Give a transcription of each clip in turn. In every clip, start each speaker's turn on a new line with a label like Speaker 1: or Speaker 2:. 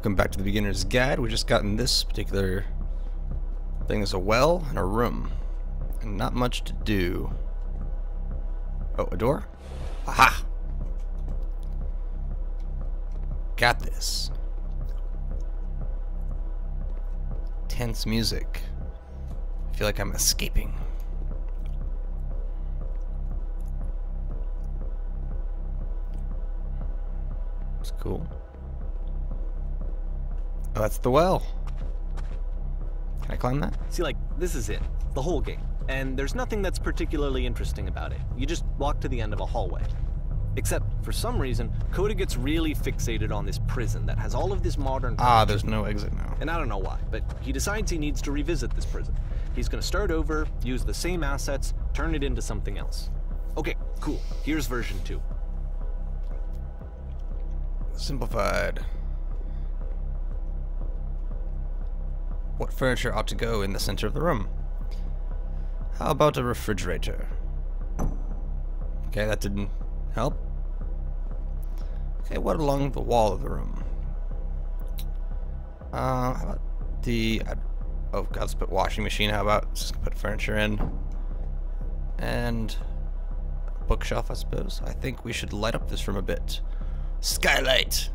Speaker 1: Welcome back to the beginner's guide. We just got in this particular thing. There's a well and a room, and not much to do. Oh, a door? Aha! Got this. Tense music. I feel like I'm escaping. It's cool. Oh, that's the well. Can I climb that?
Speaker 2: See, like, this is it. The whole game. And there's nothing that's particularly interesting about it. You just walk to the end of a hallway. Except, for some reason, Coda gets really fixated on this prison that has all of this modern...
Speaker 1: There's no exit now.
Speaker 2: And I don't know why, but he decides he needs to revisit this prison. He's gonna start over, use the same assets, turn it into something else. Okay, cool. Here's version 2.
Speaker 1: Simplified. What furniture ought to go in the center of the room? How about a refrigerator? Okay, that didn't help. Okay, what along the wall of the room? How about the... oh god, let's put washing machine. How about just put furniture in? And a bookshelf, I suppose. I think we should light up this room a bit. Skylight!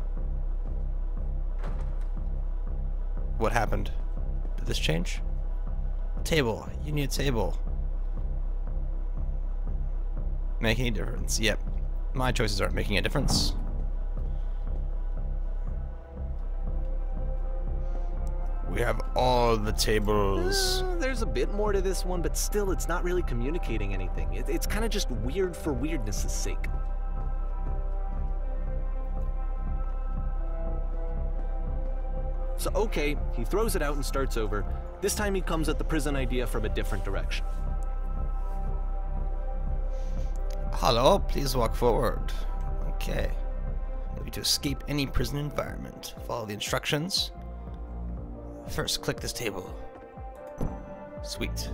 Speaker 1: What happened? Did this change? Table. You need a table. Make any difference? Yep. My choices aren't making a difference. We have all the tables.
Speaker 2: There's a bit more to this one, but still, it's not really communicating anything. It's kind of just weird for weirdness' sake. So, okay, he throws it out and starts over. This time he comes at the prison idea from a different direction.
Speaker 1: Hello, please walk forward. Okay. Maybe to escape any prison environment. Follow the instructions. First, click this table. Sweet.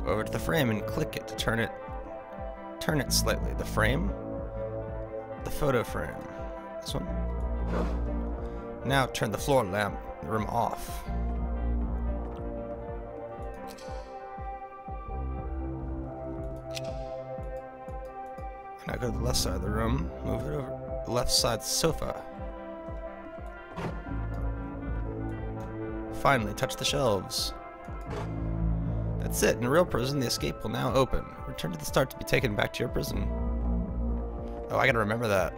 Speaker 1: Go over to the frame and click it to turn it slightly. The frame? The photo frame. This one? Now turn the floor lamp in the room off. Now go to the left side of the room, move it over the left side sofa. Finally, touch the shelves. That's it. In a real prison, the escape will now open. Return to the start to be taken back to your prison. Oh, I gotta remember that.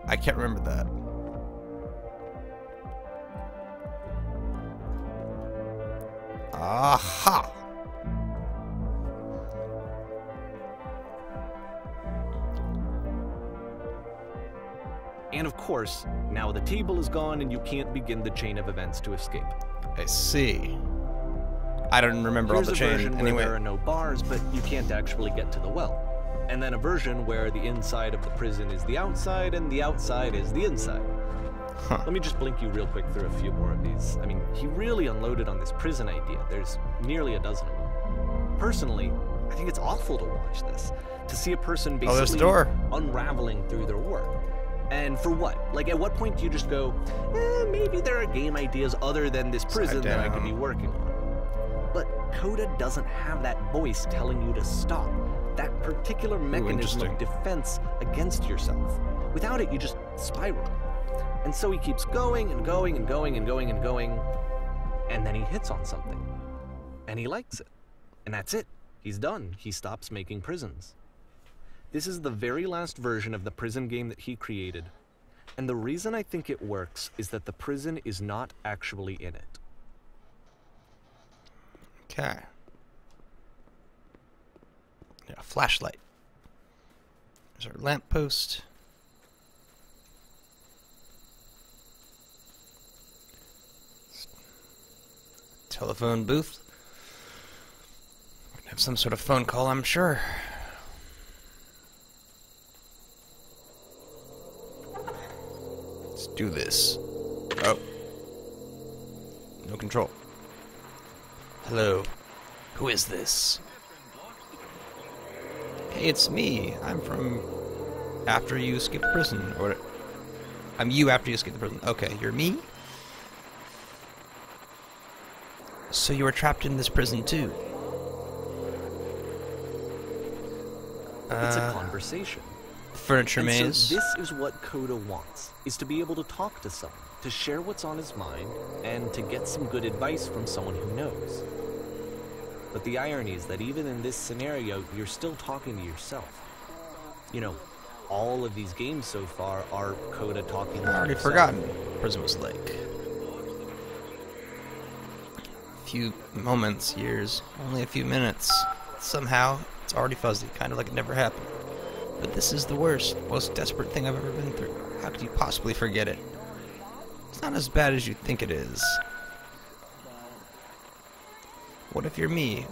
Speaker 1: I can't remember that. Aha!
Speaker 2: And of course, now the table is gone and you can't begin the chain of events to escape.
Speaker 1: I see. I don't remember
Speaker 2: Here's
Speaker 1: all the chain
Speaker 2: version
Speaker 1: anyway.
Speaker 2: where there are no bars, but you can't actually get to the well. And then a version where the inside of the prison is the outside and the outside is the inside.
Speaker 1: Huh.
Speaker 2: Let me just blink you real quick through a few more of these. I mean, he really unloaded on this prison idea. There's nearly a dozen of them. Personally, I think it's awful to watch this. To see a person basically unraveling through their work. And for what? Like, at what point do you just go, maybe there are game ideas other than this prison that I could be working on? But Coda doesn't have that voice telling you to stop. That particular mechanism of defense against yourself. Without it, you just spiral. And so he keeps going and going and going and going and going, and then he hits on something. And he likes it. And that's it. He's done. He stops making prisons. This is the very last version of the prison game that he created. And the reason I think it works is that the prison is not actually in it.
Speaker 1: Okay. Yeah, flashlight. There's our lamppost. Telephone booth. We're gonna have some sort of phone call, I'm sure. Let's do this. Oh. No control. Hello. Who is this? Hey, it's me. I'm from after you escaped prison, or I'm you after you escape the prison. Okay, you're me? So you were trapped in this prison too?
Speaker 2: It's a conversation.
Speaker 1: Furniture maze.
Speaker 2: So this is what Coda wants, is to be able to talk to someone, to share what's on his mind, and to get some good advice from someone who knows. But the irony is that even in this scenario, you're still talking to yourself. You know, all of these games so far are Coda talking to himself.
Speaker 1: I've already forgotten. Prisoners Lake. A few moments, years, only a few minutes. Somehow, it's already fuzzy, kind of like it never happened. But this is the worst, most desperate thing I've ever been through. How could you possibly forget it? It's not as bad as you think it is. What if you're me?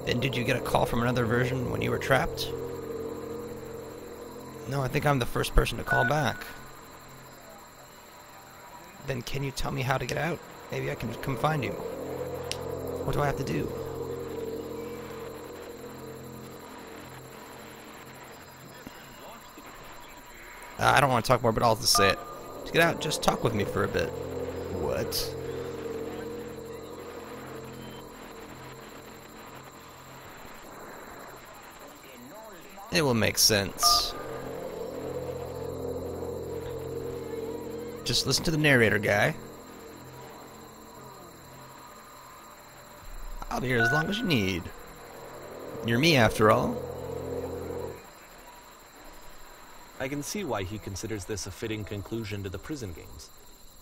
Speaker 1: Then did you get a call from another version when you were trapped? No, I think I'm the first person to call back. Then can you tell me how to get out? Maybe I can come find you. What do I have to do? I don't want to talk more, but I'll just say it. Just get out, just talk with me for a bit. What? It will make sense. Just listen to the narrator guy. I'll be here as long as you need. You're me after all.
Speaker 2: I can see why he considers this a fitting conclusion to the prison games.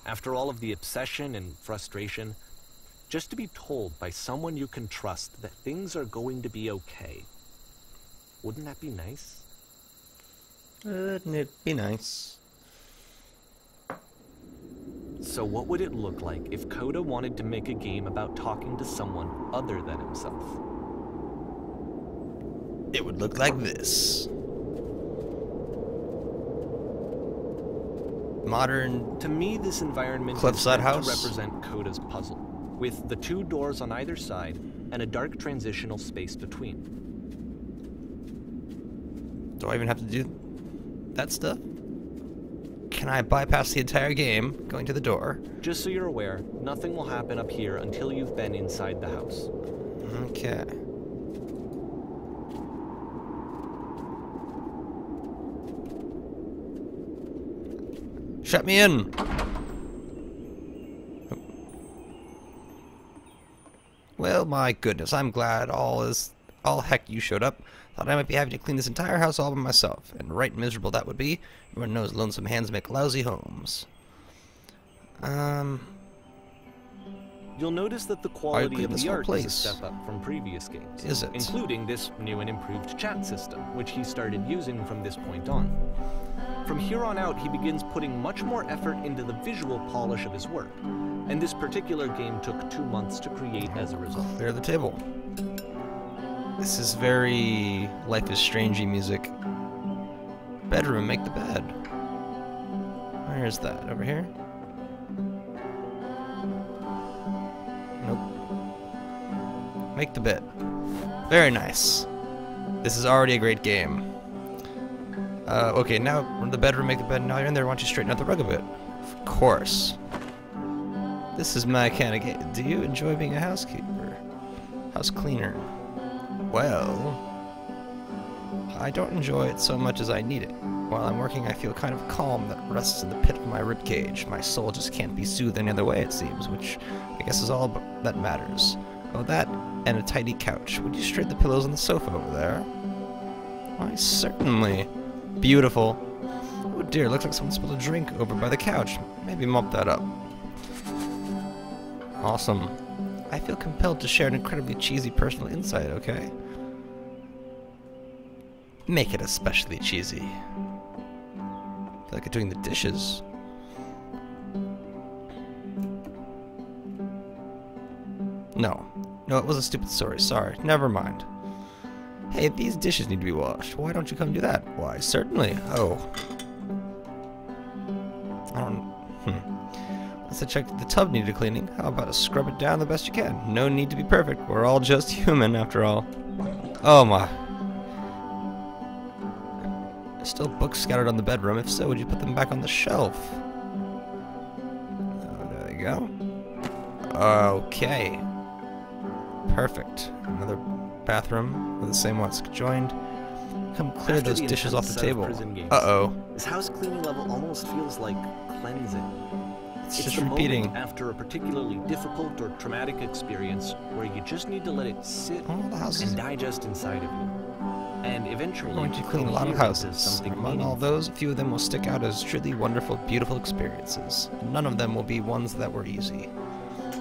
Speaker 2: After all of the obsession and frustration, just to be told by someone you can trust that things are going to be okay. Wouldn't that be nice?
Speaker 1: Wouldn't it be nice?
Speaker 2: So what would it look like if Coda wanted to make a game about talking to someone other than himself?
Speaker 1: It would look like this. Modern.
Speaker 2: To me, this environment
Speaker 1: cliffside
Speaker 2: is
Speaker 1: house
Speaker 2: to represent Coda's puzzle, with the two doors on either side and a dark transitional space between.
Speaker 1: Do I even have to do that stuff? Can I bypass the entire game going to the door?
Speaker 2: Just so you're aware, nothing will happen up here until you've been inside the house.
Speaker 1: Okay. Shut me in! Well, my goodness, I'm glad all heck you showed up. Thought I might be having to clean this entire house all by myself, and right miserable that would be. Everyone knows lonesome hands make lousy homes.
Speaker 2: You'll notice that the quality of the art is a step up from previous games.
Speaker 1: Is it?
Speaker 2: Including this new and improved chat system, which he started using from this point on. From here on out, he begins putting much more effort into the visual polish of his work, and this particular game took 2 months to create as a result.
Speaker 1: Clear the table. This is very Life is Strangey music. Bedroom, make the bed. Where is that? Over here? Nope. Make the bed. Very nice. This is already a great game. Okay, now we're in the bedroom, make the bed. Now you're in there, why don't you straighten out the rug a bit? Of course. This is my kind of game. Do you enjoy being a housekeeper? House cleaner? Well, I don't enjoy it so much as I need it. While I'm working, I feel kind of calm that rests in the pit of my ribcage. My soul just can't be soothed any other way, it seems, which I guess is all that matters. Oh, that and a tidy couch. Would you straighten the pillows on the sofa over there? Why, certainly. Beautiful. Oh dear, looks like someone spilled a drink over by the couch. Maybe mop that up. Awesome. I feel compelled to share an incredibly cheesy personal insight, okay? Make it especially cheesy. I feel like I'm doing the dishes. No. No, it was a stupid story. Sorry. Never mind. Hey, these dishes need to be washed. Why don't you come do that? Why, certainly. Oh. I don't... Let's check the tub needed cleaning. How about to scrub it down the best you can? No need to be perfect. We're all just human, after all. Oh my. There's still books scattered on the bedroom. If so, would you put them back on the shelf? you go. Okay. Perfect. Another bathroom with the same ones joined. Come clear those dishes off the table. Uh-oh.
Speaker 2: This house cleaning level almost feels like cleansing.
Speaker 1: It's just repeating.
Speaker 2: After a particularly difficult or traumatic experience where you just need to let it sit and digest inside of you. And eventually,
Speaker 1: we're going to clean a lot of houses. Among all those, a few of them will stick out as truly wonderful, beautiful experiences. None of them will be ones that were easy.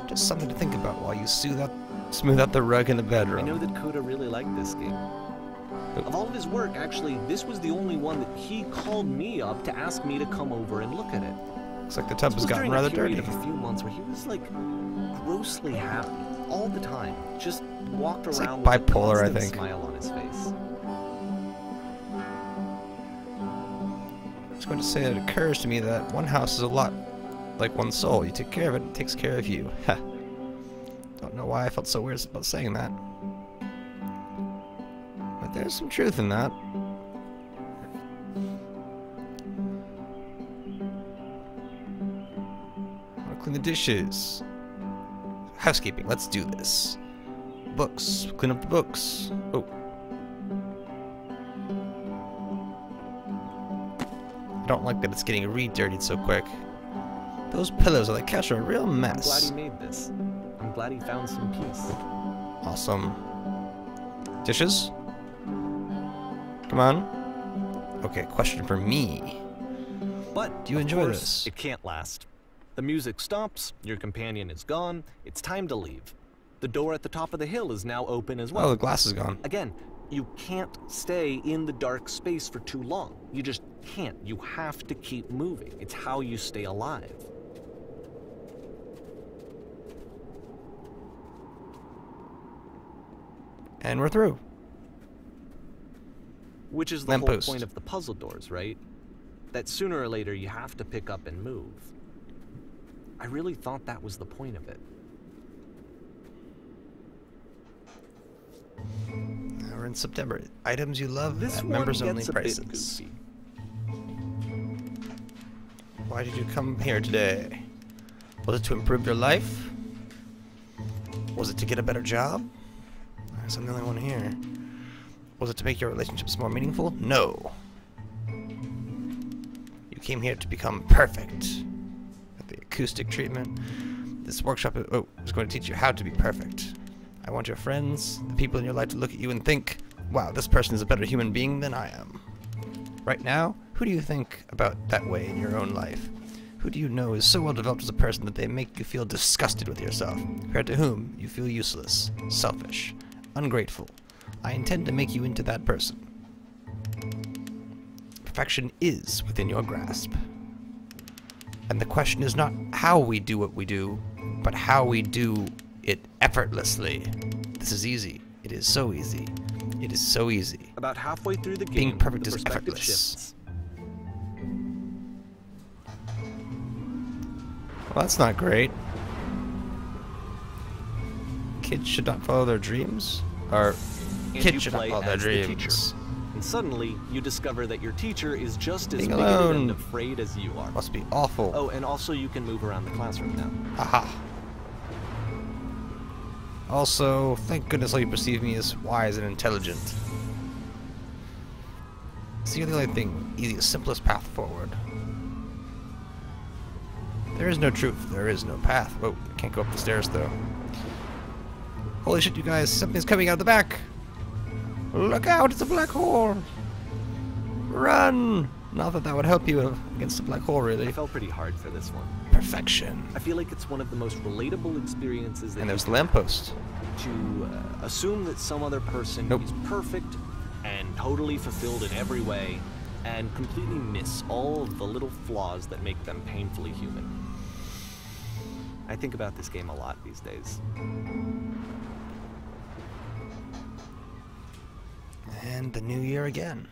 Speaker 1: Just something to think about while you smooth out the rug in the bedroom.
Speaker 2: I know that Coda really liked this game. Of all of his work, actually, this was the only one that he called me up to ask me to come over and look at it.
Speaker 1: Looks like the tub has gotten rather dirty.
Speaker 2: A few months where he was like grossly happy all the time, just walked around with
Speaker 1: bipolar,
Speaker 2: a constant smile on his face.
Speaker 1: I was going to say it occurs to me that one house is a lot like one soul. You take care of it, it takes care of you. Don't know why I felt so weird about saying that. But there's some truth in that. I'll clean the dishes. Housekeeping, let's do this. Books, clean up the books. Oh. I don't like that it's getting re-dirtied so quick. Those pillows on the couch are a real mess.
Speaker 2: I'm glad he made this. I'm glad he found some peace.
Speaker 1: Awesome. Dishes? Come on. Okay, question for me.
Speaker 2: But
Speaker 1: do you enjoy this?
Speaker 2: It can't last. The music stops, your companion is gone, it's time to leave. The door at the top of the hill is now open as well.
Speaker 1: Oh, the glass is gone.
Speaker 2: Again, you can't stay in the dark space for too long. You just can't. You have to keep moving. It's how you stay alive.
Speaker 1: And we're through.
Speaker 2: Which is the whole point of the puzzle doors, right? That sooner or later you have to pick up and move. I really thought that was the point of it.
Speaker 1: Now we're in September. Items you love at members-only prices. Why did you come here today? Was it to improve your life? Was it to get a better job? I guess I'm the only one here. Was it to make your relationships more meaningful? No. You came here to become perfect. At the acoustic treatment, this workshop is going to teach you how to be perfect. I want your friends, the people in your life, to look at you and think, wow, this person is a better human being than I am. Right now, who do you think about that way in your own life? Who do you know is so well developed as a person that they make you feel disgusted with yourself, compared to whom you feel useless, selfish, ungrateful? I intend to make you into that person. Perfection is within your grasp. And the question is not how we do what we do, but how we do it effortlessly. This is easy. It is so easy. It is so easy.
Speaker 2: About halfway through the game,
Speaker 1: being perfect is effortless.
Speaker 2: Shifts.
Speaker 1: Well, that's not great. Kids should not follow their dreams? Or kids should not follow their dreams.
Speaker 2: And suddenly, you discover that your teacher is just as bigoted and afraid as you are.
Speaker 1: Must be awful.
Speaker 2: Oh, and also you can move around the classroom now.
Speaker 1: Aha. Also, thank goodness all you perceive me as wise and intelligent. See, you're the only thing, easiest, simplest path forward. There is no truth, there is no path. Whoa, I can't go up the stairs though. Holy shit, you guys, something's coming out the back! Look out, it's a black hole! Run! Not that that would help you against a black hole, really.
Speaker 2: I felt pretty hard for this one.
Speaker 1: Perfection.
Speaker 2: I feel like it's one of the most relatable experiences that
Speaker 1: and there's the lamppost.
Speaker 2: To assume that some other person is perfect and totally fulfilled in every way, and completely miss all of the little flaws that make them painfully human. I think about this game a lot these days.
Speaker 1: And the new year again.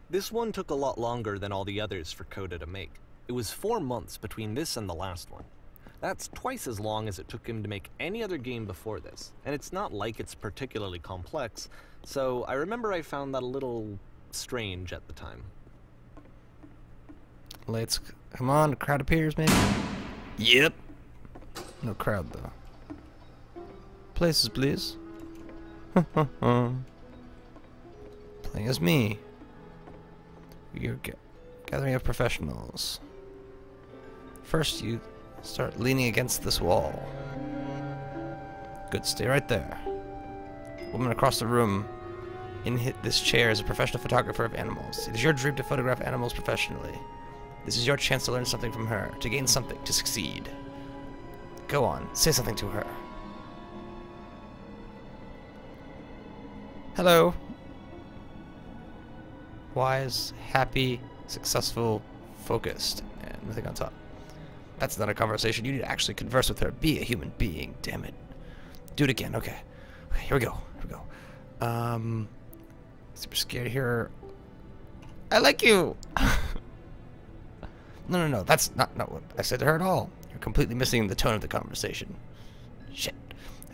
Speaker 2: This one took a lot longer than all the others for Coda to make. It was 4 months between this and the last one. That's twice as long as it took him to make any other game before this, and it's not like it's particularly complex, so I remember I found that a little strange at the time.
Speaker 1: Let's Come on, the crowd appears, maybe? Yep. No crowd, though. Places, please. Playing as me. You're gathering of professionals. First, you start leaning against this wall. Good, stay right there. Woman across the room in this chair is a professional photographer of animals. It is your dream to photograph animals professionally. This is your chance to learn something from her, to gain something, to succeed. Go on, say something to her. Hello. Wise, happy, successful, focused, and nothing on top. That's not a conversation. You need to actually converse with her. Be a human being, damn it. Do it again, okay. Okay, here we go. Here we go. Super scared here. I like you! No, that's not what I said to her at all. You're completely missing the tone of the conversation. Shit.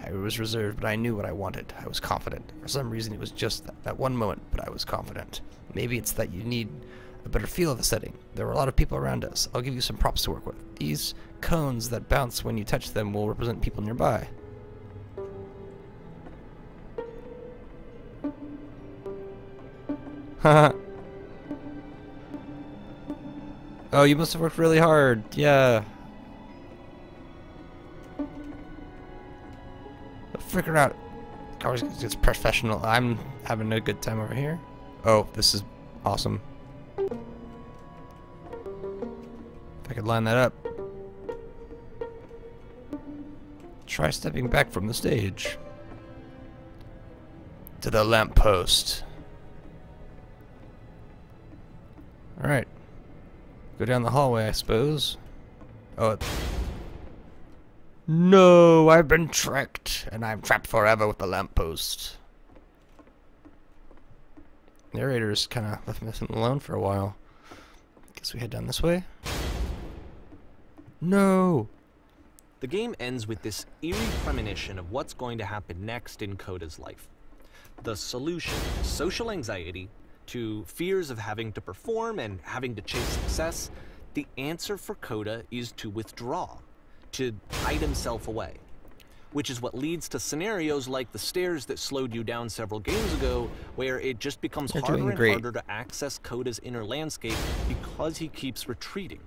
Speaker 1: I was reserved, but I knew what I wanted. I was confident. For some reason, it was just that one moment, but I was confident. Maybe it's that you need a better feel of the setting. There were a lot of people around us. I'll give you some props to work with. These cones that bounce when you touch them will represent people nearby. Haha. Oh, you must have worked really hard. Yeah. Figure out. It's professional. I'm having a good time over here. Oh, this is awesome. If I could line that up. Try stepping back from the stage. To the lamppost. Alright. Go down the hallway, I suppose. Oh, no, I've been tricked, and I'm trapped forever with the lamppost. Narrator's kind of left me alone for a while. Guess we head down this way. No!
Speaker 2: The game ends with this eerie premonition of what's going to happen next in Coda's life. The solution, social anxiety, to fears of having to perform and having to chase success, the answer for Coda is to withdraw, to hide himself away. Which is what leads to scenarios like the stairs that slowed you down several games ago, where it just becomes harder and harder to access Coda's inner landscape because he keeps retreating.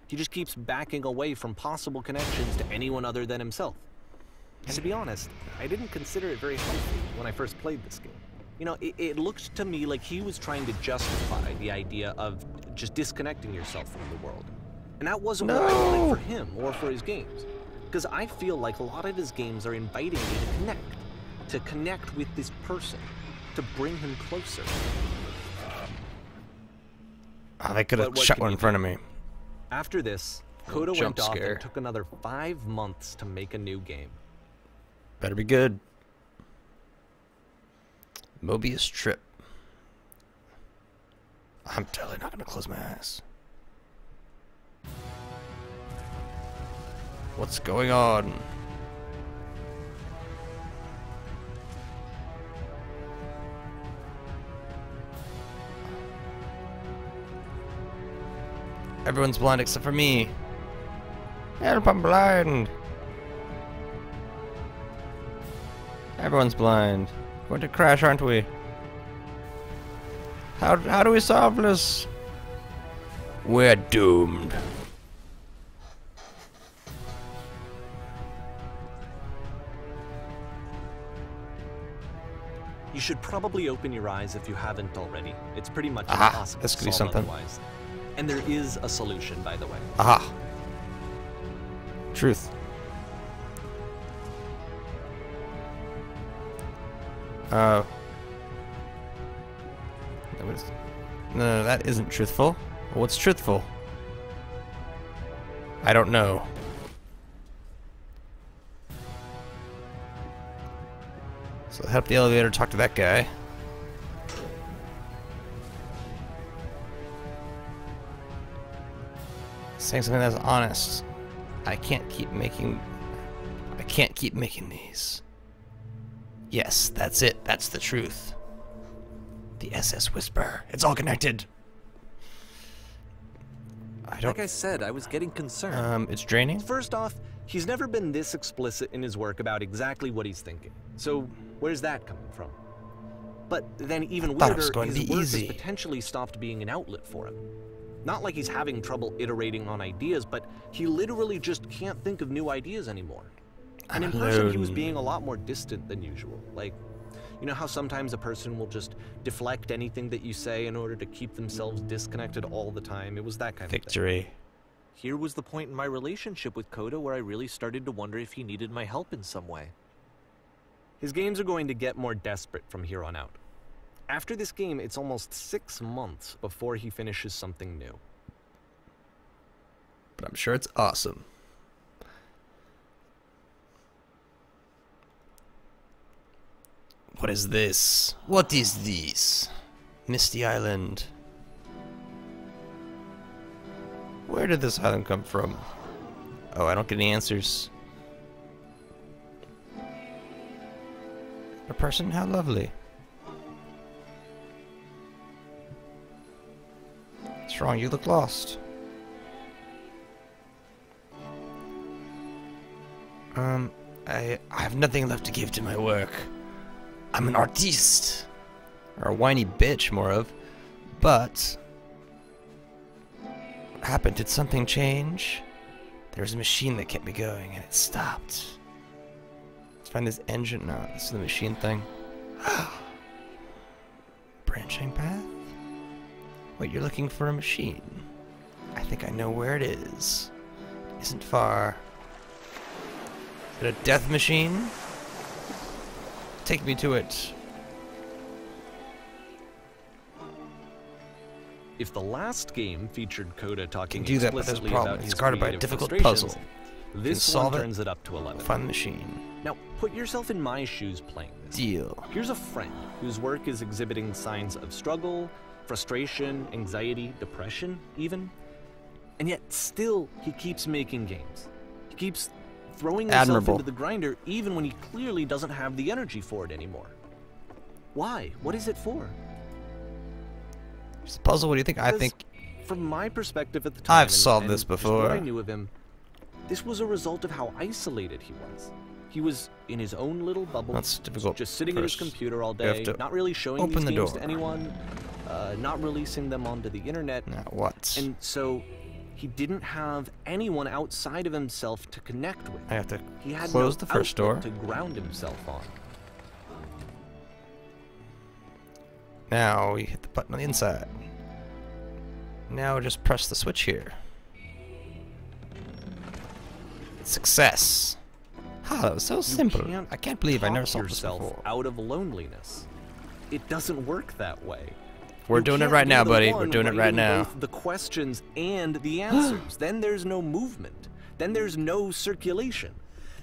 Speaker 2: He just keeps backing away from possible connections to anyone other than himself. And to be honest, I didn't consider it very healthy when I first played this game. You know, it looked to me like he was trying to justify the idea of just disconnecting yourself from the world. And that wasn't what I wanted for him or for his games. Because I feel like a lot of his games are inviting me to connect with this person, to bring him closer.
Speaker 1: Oh, they could have shot one in front of me.
Speaker 2: After this, Coda went off and took another 5 months to make a new game.
Speaker 1: Better be good. Mobius Trip. I'm totally not gonna close my eyes. What's going on? Everyone's blind except for me. Help, I'm blind. Everyone's blind. We're going to crash, aren't we? How do we solve this? We're doomed.
Speaker 2: You should probably open your eyes if you haven't already. It's pretty much impossible
Speaker 1: this could
Speaker 2: to
Speaker 1: be
Speaker 2: solve
Speaker 1: something.
Speaker 2: otherwise. And there is a solution, by the way.
Speaker 1: Aha. Truth. No, that isn't truthful. What's truthful? I don't know. So help the elevator talk to that guy. Saying something that's honest. I can't keep making these. Yes, that's it. That's the truth. The SS Whisper. It's all connected.
Speaker 2: Like I said, I was getting concerned.
Speaker 1: It's draining?
Speaker 2: First off, he's never been this explicit in his work about exactly what he's thinking. So, where's that coming from? But then even weirder, his work has potentially stopped being an outlet for him. Not like he's having trouble iterating on ideas, but he literally just can't think of new ideas anymore. And in person, he was being a lot more distant than usual. Like, you know how sometimes a person will just deflect anything that you say in order to keep themselves disconnected all the time? It was that kind of thing.
Speaker 1: Victory.
Speaker 3: Here was the point in my relationship with Coda where I really started to wonder if he needed my help in some way.
Speaker 2: His games are going to get more desperate from here on out. After this game, it's almost 6 months before he finishes something new.
Speaker 1: But I'm sure it's awesome. What is this? What is this? Misty Island. Where did this island come from? Oh, I don't get any answers. A person? How lovely. What's wrong? You look lost. I have nothing left to give to my work. I'm an artiste. Or a whiny bitch, more of. But what happened? Did something change? There was a machine that kept me going, and it stopped. Let's find this engine. No, this is the machine thing. Branching path? Wait, you're looking for a machine. I think I know where it is. It isn't far. Is it a death machine? Take me to it.
Speaker 2: If the last game featured Coda talking
Speaker 1: do that, but there's a problem. He's guarded by a difficult puzzle.
Speaker 2: This one turns it up to 11.
Speaker 1: Fun machine.
Speaker 2: Now, put yourself in my shoes playing this.
Speaker 1: Deal.
Speaker 2: Here's a friend whose work is exhibiting signs of struggle, frustration, anxiety, depression, even. And yet, still, he keeps making games. He keeps throwing himself into the grinder, even when he clearly doesn't have the energy for it anymore. Why? What is it for?
Speaker 1: It's a puzzle. What do you think? I think,
Speaker 2: from my perspective at the time,
Speaker 1: I've solved this before.
Speaker 2: What I knew of him, this was a result of how isolated he was. He was in his own little bubble.
Speaker 1: That's difficult.
Speaker 2: Just sitting at his computer all day, not really showing these games to anyone, not releasing them onto the internet.
Speaker 1: Now what?
Speaker 2: And so he didn't have anyone outside of himself to connect with.
Speaker 1: I have to
Speaker 2: he had
Speaker 1: close
Speaker 2: no
Speaker 1: the first door
Speaker 2: to ground himself on.
Speaker 1: Now we hit the button on the inside. Now just press the switch here. Success. Ah, that was so simple. I can't believe I never saw this before.
Speaker 2: Out of loneliness. It doesn't work that way.
Speaker 1: We're doing it right now, buddy. We're doing it right now.
Speaker 2: Both the questions and the answers. Then there's no movement. Then there's no circulation.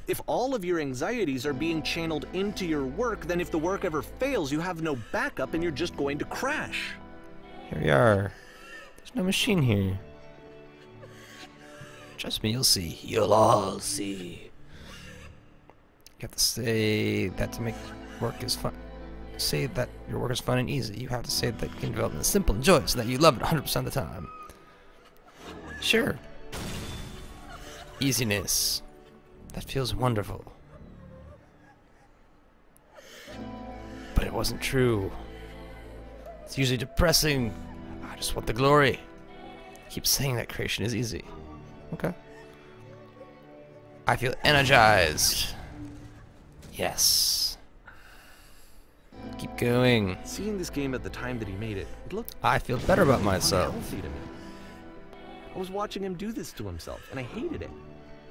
Speaker 2: If all of your anxieties are being channeled into your work, then if the work ever fails, you have no backup and you're just going to crash.
Speaker 1: Here we are. There's no machine here. Trust me, you'll see. You'll all see. You have to say that to make work is fun. Say that your work is fun and easy. You have to say that game development is simple and joyous, so that you love it 100% of the time. Sure. Easiness. That feels wonderful. But it wasn't true. It's usually depressing. I just want the glory. Keep saying that creation is easy. Okay. I feel energized. Yes. Keep going.
Speaker 2: Seeing this game at the time that he made it, it looked
Speaker 1: I feel better about myself.
Speaker 2: unhealthy to me. I was watching him do this to himself, and I hated it.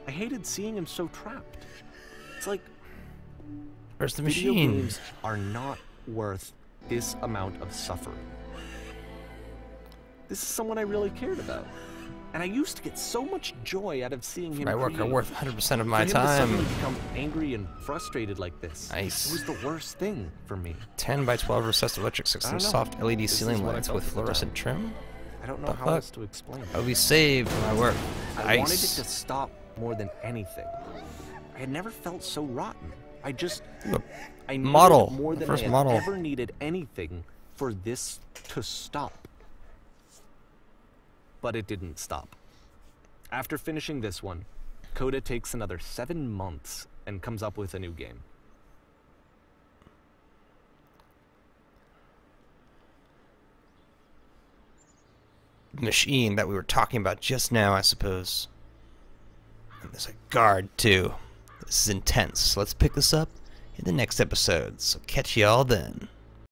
Speaker 2: I hated seeing him so trapped. It's like,
Speaker 1: where's the
Speaker 2: video
Speaker 1: machine?
Speaker 2: games are not worth this amount of suffering. This is someone I really cared about. And I used to get so much joy out of seeing him
Speaker 1: My work
Speaker 2: create.
Speaker 1: are worth 100% of my
Speaker 2: For him to
Speaker 1: time.
Speaker 2: suddenly become angry and frustrated like this.
Speaker 1: Nice.
Speaker 2: It was the worst thing for me.
Speaker 1: 10 by 12 recessed electric system, soft LED
Speaker 2: This
Speaker 1: ceiling
Speaker 2: is what I
Speaker 1: lights
Speaker 2: felt
Speaker 1: with
Speaker 2: at the
Speaker 1: fluorescent
Speaker 2: time.
Speaker 1: trim.
Speaker 2: I don't know
Speaker 1: The
Speaker 2: how
Speaker 1: fuck?
Speaker 2: else to explain it.
Speaker 1: I'll be saved my work.
Speaker 2: I wanted it
Speaker 1: Nice.
Speaker 2: to stop more than anything. I had never felt so rotten. I needed
Speaker 1: Model.
Speaker 2: more
Speaker 1: The
Speaker 2: than
Speaker 1: first
Speaker 2: I had
Speaker 1: model.
Speaker 2: ever needed anything for this to stop. But it didn't stop. After finishing this one, Coda takes another 7 months and comes up with a new game.
Speaker 1: Machine that we were talking about just now, I suppose. And there's a guard, too. This is intense. Let's pick this up in the next episode, so catch you all then.